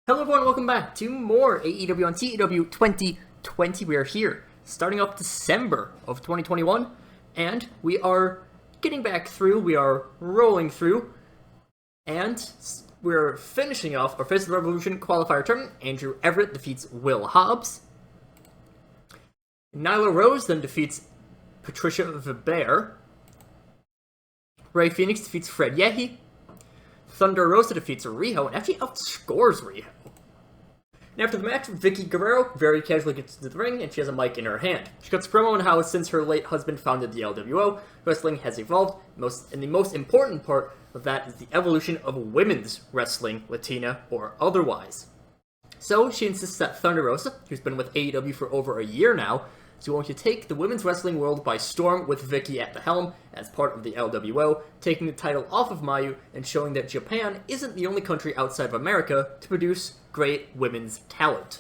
Hello everyone, welcome back to more AEW on TEW 2020. We are here, starting off December of 2021, and we are getting back through, we are rolling through, and we're finishing off our Face of the Revolution qualifier tournament. Andrew Everett defeats Will Hobbs. Nyla Rose then defeats Patricia Vibert. Ray Phoenix defeats Fred Yehi. Thunder Rosa defeats Riho and actually outscores Riho. And after the match, Vicky Guerrero very casually gets to the ring and she has a mic in her hand. She cuts a promo on how since her late husband founded the LWO, wrestling has evolved, and the most important part of that is the evolution of women's wrestling, Latina or otherwise. So she insists that Thunder Rosa, who's been with AEW for over a year now, is going to take the women's wrestling world by storm with Vicky at the helm as part of the LWO, taking the title off of Mayu and showing that Japan isn't the only country outside of America to produce great women's talent.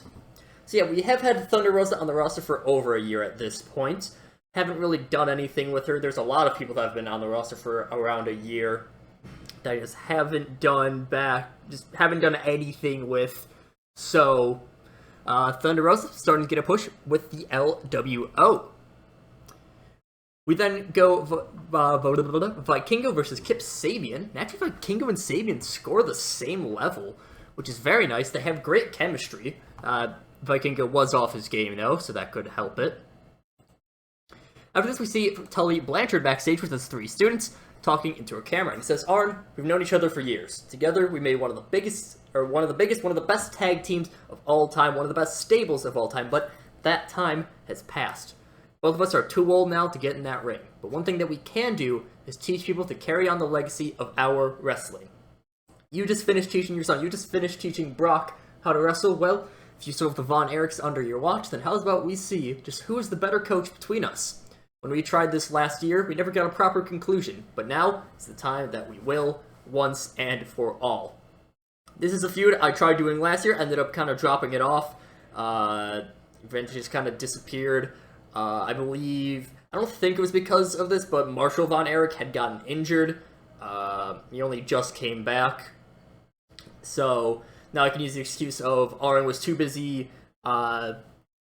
So yeah, we have had Thunder Rosa on the roster for over a year at this point. Haven't really done anything with her. There's a lot of people that have been on the roster for around a year that I just haven't done anything with. So Thunder Rosa starting to get a push with the LWO. We then go Vikingo versus Kip Sabian. And actually, Vikingo and Sabian score the same level, which is very nice. They have great chemistry. Vikingo was off his game, though, so that could help it. After this, we see Tully Blanchard backstage with his three students, talking into a camera. And he says, "Arn, we've known each other for years. Together, we made one of the best tag teams of all time, one of the best stables of all time, but that time has passed. Both of us are too old now to get in that ring. But one thing that we can do is teach people to carry on the legacy of our wrestling. You just finished teaching your son, you just finished teaching Brock how to wrestle. Well, if you still have the Von Erichs under your watch, then how's about we see just who is the better coach between us? When we tried this last year, we never got a proper conclusion, but now is the time that we will, once and for all." This is a feud I tried doing last year, ended up kind of dropping it off. Eventually just kind of disappeared. I don't think it was because of this, but Marshall Von Erich had gotten injured. He only just came back. So now I can use the excuse of Arn was too busy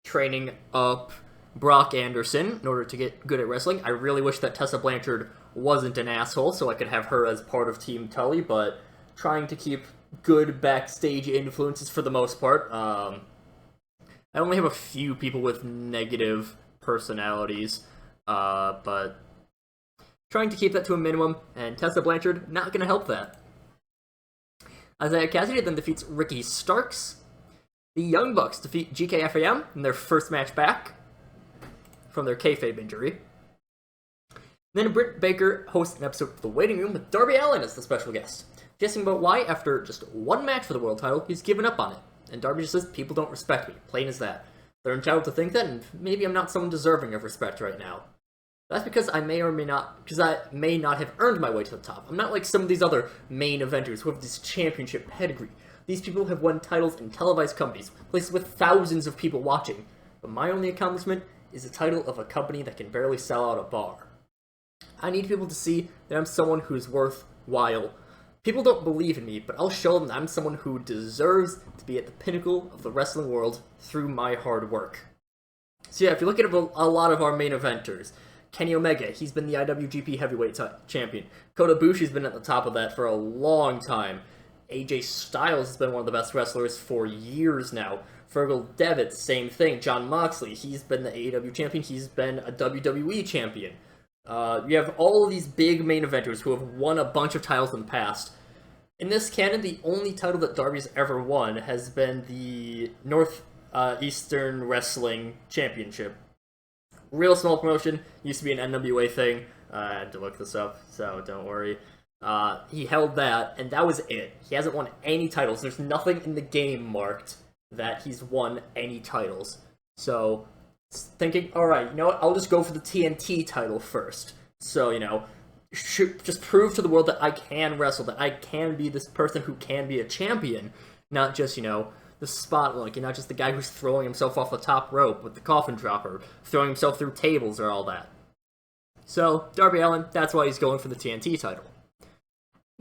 training up Brock Anderson in order to get good at wrestling. I really wish that Tessa Blanchard wasn't an asshole so I could have her as part of Team Tully, but trying to keep good backstage influences for the most part. I only have a few people with negative personalities, but trying to keep that to a minimum, and Tessa Blanchard not going to help that. Isaiah Cassidy then defeats Ricky Starks. The Young Bucks defeat GKFAM in their first match back from their kayfabe injury. Then Britt Baker hosts an episode of The Waiting Room with Darby Allin as the special guest, guessing about why, after just one match for the world title, he's given up on it. And Darby just says, "People don't respect me. Plain as that. They're entitled to think that, and maybe I'm not someone deserving of respect right now. That's because I may not have earned my way to the top. I'm not like some of these other main eventers who have this championship pedigree. These people have won titles in televised companies, places with thousands of people watching. But my only accomplishment is the title of a company that can barely sell out a bar. I need people to see that I'm someone who's worthwhile. People don't believe in me, but I'll show them that I'm someone who deserves to be at the pinnacle of the wrestling world through my hard work." So yeah, if you look at a lot of our main eventers, Kenny Omega, he's been the IWGP Heavyweight Champion. Kota Ibushi's been at the top of that for a long time. AJ Styles has been one of the best wrestlers for years now. Fergal Devitt, same thing. Jon Moxley, he's been the AEW champion, he's been a WWE champion. You have all of these big main eventers who have won a bunch of titles in the past. In this canon, the only title that Darby's ever won has been the Northeastern Wrestling Championship. Real small promotion, used to be an NWA thing. I had to look this up, so don't worry. He held that, and that was it. He hasn't won any titles. There's nothing in the game marked that he's won any titles. So, thinking, alright, you know what, I'll just go for the TNT title first. So, just prove to the world that I can wrestle, that I can be this person who can be a champion, not just, the spotlight, not just the guy who's throwing himself off the top rope with the coffin dropper, throwing himself through tables or all that. So, Darby Allin, that's why he's going for the TNT title.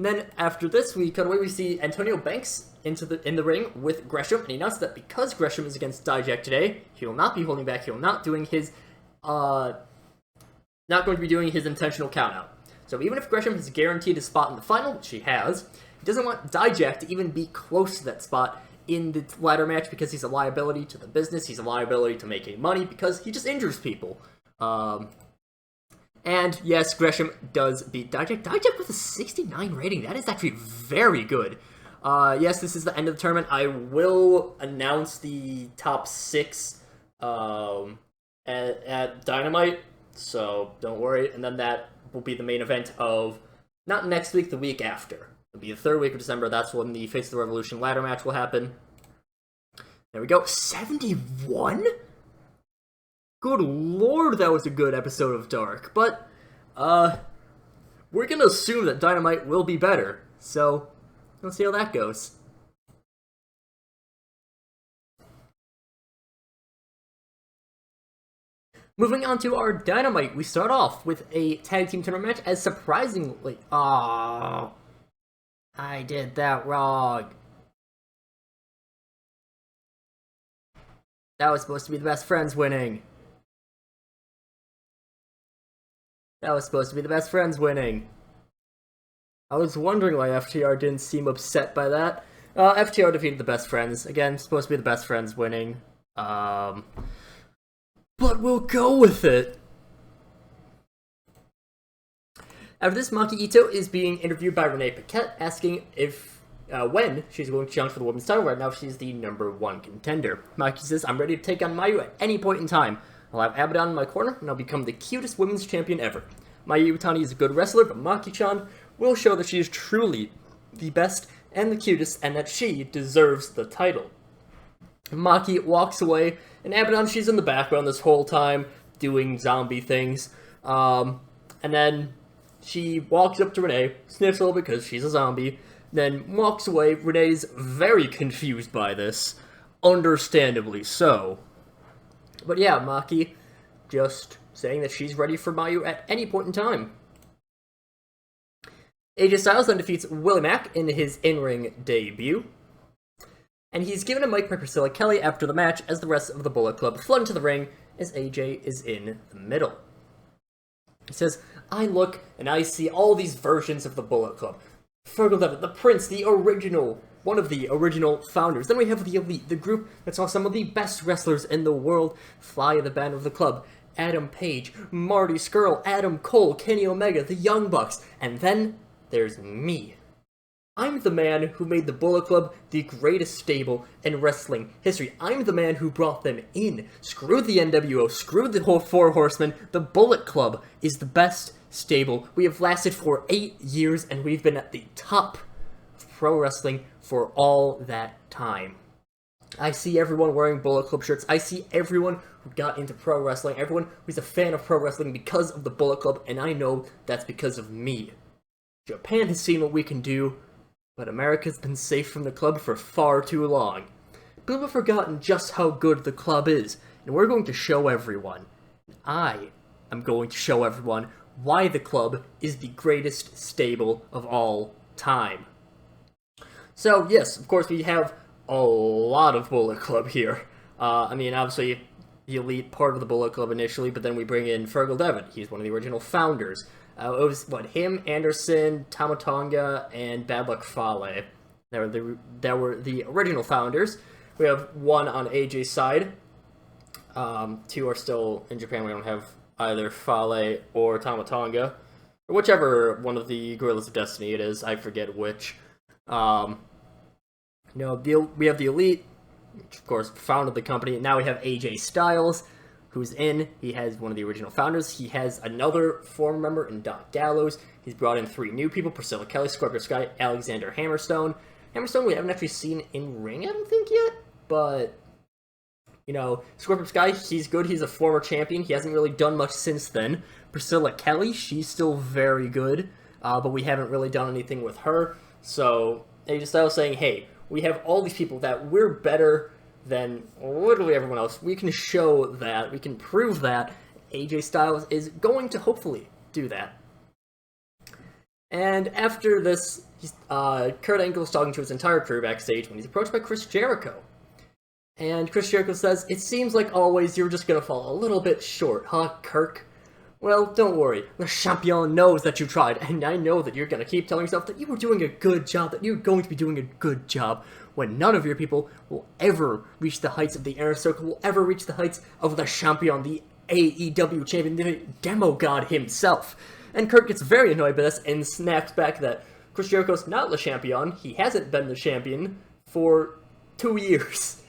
And then after this, we cut away. We see Antonio Banks in the ring with Gresham, and he announced that because Gresham is against Dijak today, he will not be holding back. He will not doing his not going to be doing his intentional countout. So even if Gresham has guaranteed a spot in the final, which he has, he doesn't want Dijak to even be close to that spot in the ladder match because he's a liability to the business. He's a liability to making money because he just injures people. And yes, Gresham does beat Dijak. Dijak with a 69 rating. That is actually very good. Yes, this is the end of the tournament. I will announce the top 6 at Dynamite, so don't worry. And then that will be the main event of, not next week, the week after. It'll be the 3rd week of December. That's when the Face of the Revolution ladder match will happen. There we go. 71? Good lord, that was a good episode of Dark. But, we're gonna assume that Dynamite will be better. So, let's see how that goes. Moving on to our Dynamite, we start off with a tag team tournament match as surprisingly... I did that wrong. That was supposed to be the best friends winning. That was supposed to be the best friends winning. I was wondering why FTR didn't seem upset by that. FTR defeated the best friends. Again, supposed to be the best friends winning. But we'll go with it. After this, Maki Ito is being interviewed by Renee Paquette, asking if when she's going to challenge for the women's title. Right now, she's the #1 contender. Maki says, "I'm ready to take on Mayu at any point in time. I'll have Abaddon in my corner, and I'll become the cutest women's champion ever. Mayu Iwatani is a good wrestler, but Maki-chan will show that she is truly the best and the cutest, and that she deserves the title." Maki walks away, and Abaddon, she's in the background this whole time, doing zombie things. And then she walks up to Renee, sniffs a little because she's a zombie, then walks away. Renee's very confused by this, understandably so. But yeah, Maki just saying that she's ready for Mayu at any point in time. AJ Styles then defeats Willie Mack in his in-ring debut. And he's given a mic by Priscilla Kelly after the match as the rest of the Bullet Club flood into the ring as AJ is in the middle. He says, "I look and I see all these versions of the Bullet Club. Fergal Devitt, the Prince, the original, one of the original founders. Then we have the Elite, the group that saw some of the best wrestlers in the world fly the banner of the club. Adam Page, Marty Scurll, Adam Cole, Kenny Omega, the Young Bucks. And then there's me. I'm the man who made the Bullet Club the greatest stable in wrestling history. I'm the man who brought them in. Screw the NWO, screw the whole Four Horsemen. The Bullet Club is the best stable. We have lasted for 8 years, and we've been at the top of pro wrestling for all that time. I see everyone wearing Bullet Club shirts. I see everyone who got into pro wrestling, everyone who's a fan of pro wrestling because of the Bullet Club, and I know that's because of me. Japan has seen what we can do, but America's been safe from the club for far too long. People have forgotten just how good the club is, and we're going to show everyone. I am going to show everyone why the club is the greatest stable of all time." So, yes, of course, we have a lot of Bullet Club here. I mean, obviously, the Elite part of the Bullet Club initially, but then we bring in Fergal Devitt. He's one of the original founders. It was, him, Anderson, Tama Tonga, and Bad Luck Fale. That were the original founders. We have one on AJ's side. 2 are still in Japan. We don't have either Fale or Tama Tonga. Or whichever one of the Guerrillas of Destiny it is. I forget which. We have the Elite, which of course founded the company. Now we have AJ Styles, who's in. He has one of the original founders. He has another former member in Doc Gallows. He's brought in 3 new people: Priscilla Kelly, Scorpio Sky, Alexander Hammerstone. Hammerstone we haven't actually seen in ring, I don't think, yet. But, Scorpio Sky, he's good. He's a former champion. He hasn't really done much since then. Priscilla Kelly, she's still very good. But we haven't really done anything with her. So, AJ Styles saying, hey, we have all these people that we're better than literally everyone else. We can show that. We can prove that. AJ Styles is going to hopefully do that. And after this, Kurt Angle is talking to his entire crew backstage when he's approached by Chris Jericho. And Chris Jericho says, "It seems like always you're just gonna fall a little bit short, huh, Kirk? Well, don't worry. The champion knows that you tried, and I know that you're gonna keep telling yourself that you were doing a good job, that you're going to be doing a good job, when none of your people will ever reach the heights of the Inner Circle, will ever reach the heights of the champion, the AEW champion, the demo god himself." And Kurt gets very annoyed by this and snaps back that Chris Jericho's not the champion. He hasn't been the champion for 2 years.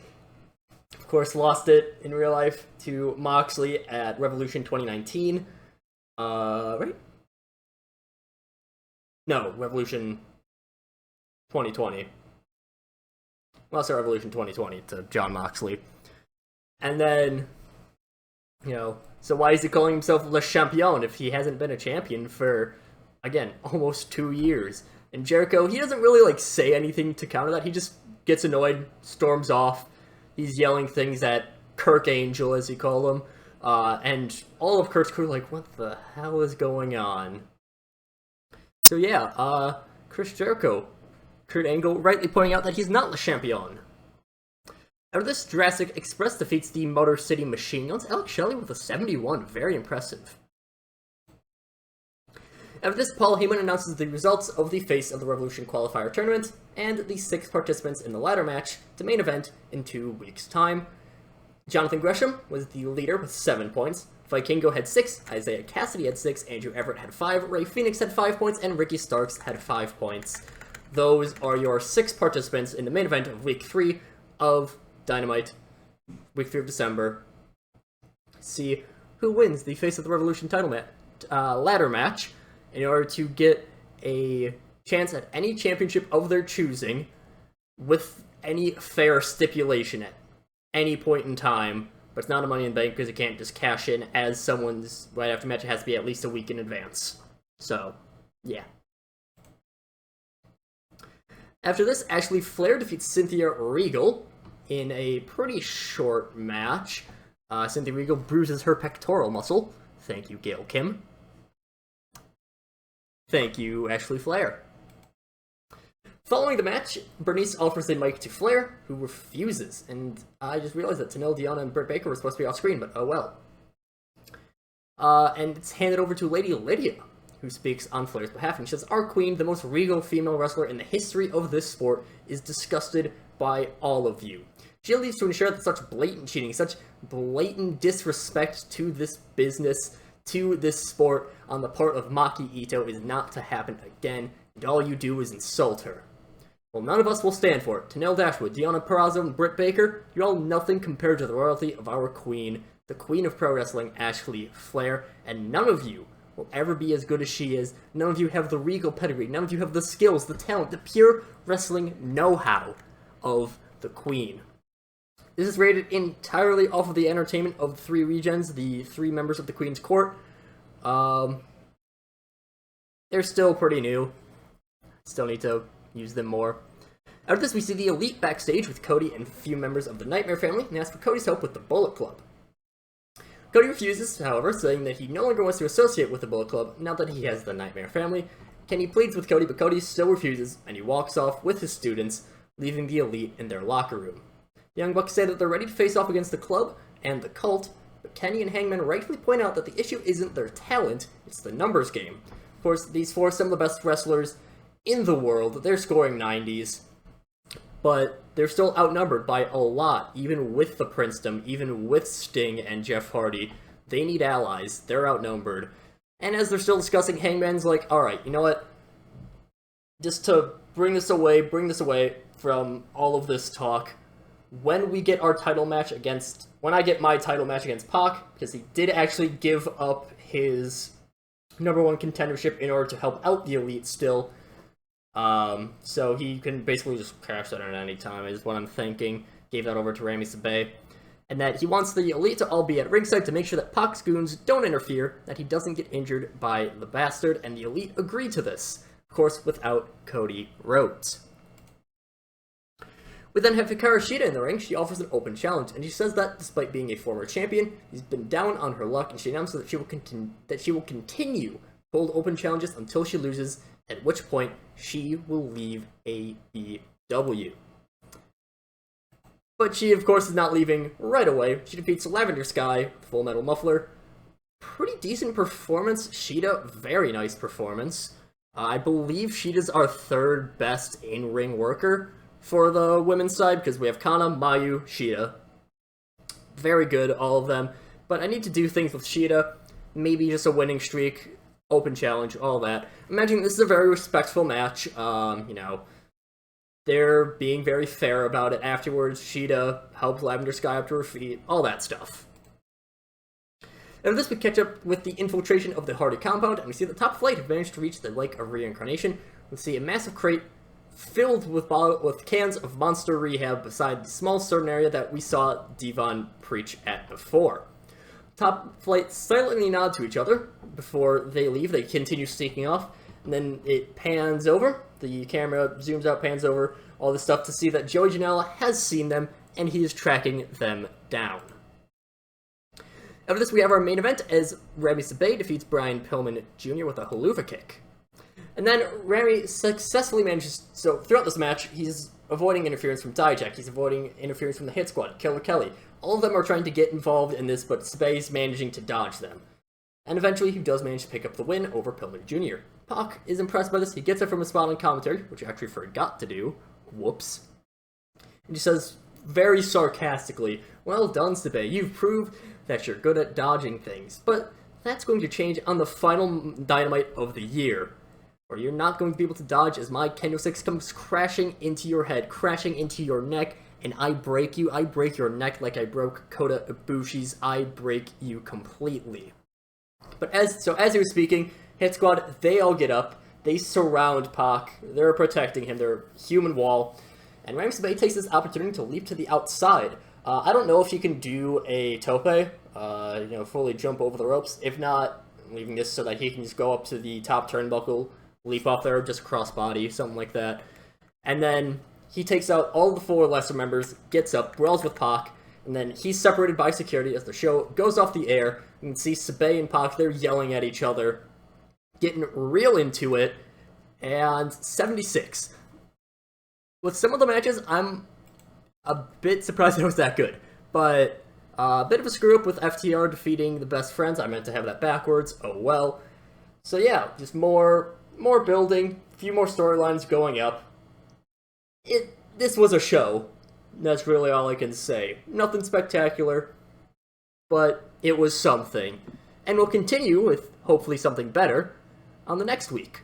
Of course, lost it in real life to Moxley at Revolution 2019. Right? No, Revolution 2020. Lost at Revolution 2020 to Jon Moxley. And then, so why is he calling himself Le Champion if he hasn't been a champion for, again, almost 2 years? And Jericho, he doesn't really, say anything to counter that. He just gets annoyed, storms off. He's yelling things at Kirk Angel, as he called him. And all of Kurt's crew like, what the hell is going on? So yeah, Chris Jericho, Kurt Angle rightly pointing out that he's not Le Champion. After this, Jurassic Express defeats the Motor City Machine Guns. Alex Shelley with a 71, very impressive. After this, Paul Heyman announces the results of the Face of the Revolution qualifier tournament, and the 6 participants in the ladder match to main event in 2 weeks' time. Jonathan Gresham was the leader with 7 points, Vikingo had 6, Isaiah Cassidy had 6, Andrew Everett had 5, Ray Phoenix had 5 points, and Ricky Starks had 5 points. Those are your 6 participants in the main event of Week 3 of Dynamite, Week 3 of December. See who wins the Face of the Revolution title ladder match in order to get a chance at any championship of their choosing with any fair stipulation at any point in time. But it's not a Money in the Bank because you can't just cash in as someone's right after match. It has to be at least a week in advance. So, yeah. After this, Ashley Flair defeats Cynthia Regal in a pretty short match. Cynthia Regal bruises her pectoral muscle. Thank you, Gail Kim. Thank you, Ashley Flair. Following the match, Bernice offers the mic to Flair, who refuses, and I just realized that Tenille, Deanna, and Britt Baker were supposed to be off screen, but oh well. And it's handed over to Lady Lydia, who speaks on Flair's behalf, and she says, "Our queen, the most regal female wrestler in the history of this sport, is disgusted by all of you. She leaves to ensure that such blatant cheating, such blatant disrespect to this business, to this sport, on the part of Maki Ito is not to happen again, and all you do is insult her. Well, none of us will stand for it. Tenille Dashwood, Deanna Purrazzo, and Britt Baker, you're all nothing compared to the royalty of our queen, the queen of pro wrestling, Ashley Flair, and none of you will ever be as good as she is. None of you have the regal pedigree. None of you have the skills, the talent, the pure wrestling know-how of the queen." This is rated entirely off of the entertainment of the 3 regens, the 3 members of the Queen's Court. They're still pretty new. Still need to use them more. After this, we see the Elite backstage with Cody and a few members of the Nightmare family, and ask for Cody's help with the Bullet Club. Cody refuses, however, saying that he no longer wants to associate with the Bullet Club now that he has the Nightmare family. Kenny pleads with Cody, but Cody still refuses, and he walks off with his students, leaving the Elite in their locker room. The Young Bucks say that they're ready to face off against the Club and the Cult, but Kenny and Hangman rightfully point out that the issue isn't their talent, it's the numbers game. Of course, these 4 are some of the best wrestlers in the world. They're scoring 90s, but they're still outnumbered by a lot, even with the Princedom, even with Sting and Jeff Hardy. They need allies. They're outnumbered. And as they're still discussing, Hangman's like, alright, you know what? Just to bring this away from all of this talk, when I get my title match against Pac, because he did actually give up his #1 contendership in order to help out the Elite still, so he can basically just crash that at any time, is what I'm thinking. Gave that over to Rami Sabay. And that he wants the Elite to all be at ringside to make sure that Pac's goons don't interfere, that he doesn't get injured by the Bastard, and the Elite agree to this. Of course, without Cody Rhodes. We then have Hikaru Shida in the ring. She offers an open challenge, and she says that, despite being a former champion, she's been down on her luck, and she announces that she will continue to hold open challenges until she loses, at which point she will leave AEW. But she, of course, is not leaving right away. She defeats Lavender Sky, Full Metal Muffler. Pretty decent performance. Shida, very nice performance. I believe Shida's our third best in-ring worker for the women's side, because we have Kana, Mayu, Shida. Very good, all of them. But I need to do things with Shida. Maybe just a winning streak, open challenge, all that. Imagine this is a very respectful match. They're being very fair about it afterwards. Shida helps Lavender Sky up to her feet, all that stuff. And with this, we catch up with the infiltration of the Hardy compound, and we see the top flight have managed to reach the Lake of Reincarnation. We see a massive crate filled with cans of Monster Rehab beside the small certain area that we saw Devon preach at before. Top flight silently nod to each other before they leave. They continue sneaking off, and then it pans over. The camera zooms out, pans over all this stuff to see that Joey Janela has seen them, and he is tracking them down. After this, we have our main event as Rami Sabay defeats Brian Pillman Jr. with a haluva kick. And then Rami successfully manages, so throughout this match, he's avoiding interference from Dijak, he's avoiding interference from the Hit Squad, Killer Kelly. All of them are trying to get involved in this, but Sabay's managing to dodge them. And eventually, he does manage to pick up the win over Pillman Jr. Pac is impressed by this. He gets it from a spot on commentary, which I actually forgot to do. Whoops. And he says, very sarcastically, "Well done, Sabay. You've proved that you're good at dodging things. But that's going to change on the final Dynamite of the year, where you're not going to be able to dodge as my Kendo 6 comes crashing into your head, crashing into your neck, and I break you. I break your neck like I broke Kota Ibushi's. I break you completely." But as he was speaking, Hit Squad, they all get up. They surround Pac. They're protecting him. They're human wall. And Rami Sabay takes this opportunity to leap to the outside. I don't know if you can do a tope, fully jump over the ropes. If not, leaving this so that he can just go up to the top turnbuckle, leap off there, just crossbody, something like that. And then he takes out all the four lesser members, gets up, brawls with Pac, and then he's separated by security as the show goes off the air. You can see Sabay and Pac, they're yelling at each other, getting real into it, and 76. With some of the matches, I'm a bit surprised it was that good, but a bit of a screw-up with FTR defeating the Best Friends. I meant to have that backwards, oh well. So yeah, just more building, a few more storylines going up. This was a show. That's really all I can say. Nothing spectacular, but it was something. And we'll continue with hopefully something better on the next week.